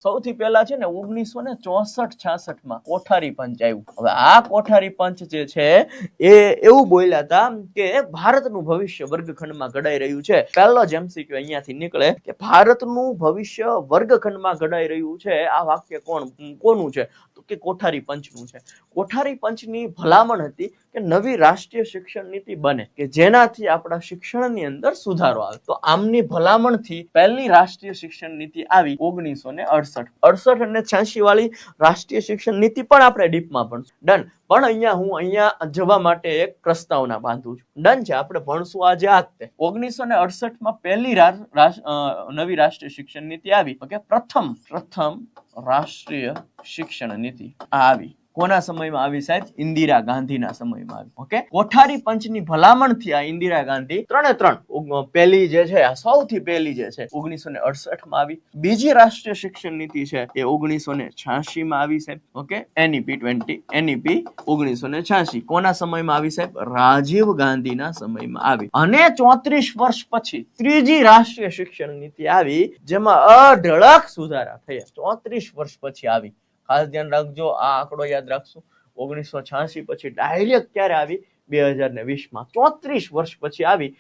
સૌથી પહેલા છે ને 1964-66 માં કોઠારી પંચ આવ્યું. હવે આ કોઠારી પંચ જે છે એ એવું બોલ્યા હતા કે ભારતનું ભવિષ્ય વર્ગખંડમાં ઘડાઈ રહ્યું છે. પહેલો જ MCQ અહીંયાથી નીકળે કે ભારતનું ભવિષ્ય વર્ગખંડમાં ઘડાઈ રહ્યું છે. આ વાક્ય કોનું છે? તો કે કોઠારી પંચનું છે. કોઠારી પંચની ભલામણ હતી કે નવી રાષ્ટ્રીય શિક્ષણ નીતિ બને કે જેનાથી આપણા શિક્ષણની અંદર સુધારો આવે. તો આમની ભલામણથી પહેલી રાષ્ટ્રીય શિક્ષણ નીતિ આવી 1968 અને 86 વાળી રાષ્ટ્રીય શિક્ષણ નીતિ પણ આપણે ડીપમાં ભણશું. ડન. પણ અહીંયા જવા માટે એક પ્રસ્તાવના બાંધું છું. ડન છે, આપણે ભણશું આજે આ જ. 1968 માં પહેલી નવી રાષ્ટ્રીય શિક્ષણ નીતિ આવી. ઓકે, પ્રથમ રાષ્ટ્રીય શિક્ષણ નીતિ આવી. કોના સમયમાં આવી સાહેબ? ઇન્દિરા ગાંધીના સમયમાં આવી. ઓકે, કોઠારી પંચની ભલામણથી આ ઇન્દિરા ગાંધી ત્રણ પહેલી જે છે, સૌથી પહેલી જે છે 1968 માં આવી. બીજી રાષ્ટ્રીય શિક્ષણ નીતિ છે એ 1986 માં આવી સાહેબ. ઓકે, NEP 1986 કોના સમયમાં આવી સાહેબ? રાજીવ ગાંધીના સમયમાં આવી. અને 34 વર્ષ પછી ત્રીજી રાષ્ટ્રીય શિક્ષણ નીતિ આવી જેમાં અઢળક સુધારા થયા. 34 વર્ષ પછી આવી. ખાસ ધ્યાન રાખજો, આ આંકડો યાદ રાખશું. 1986 પછી ડાયરેક્ટ ક્યારે આવી? 2020 માં. 34 વર્ષ પછી આવી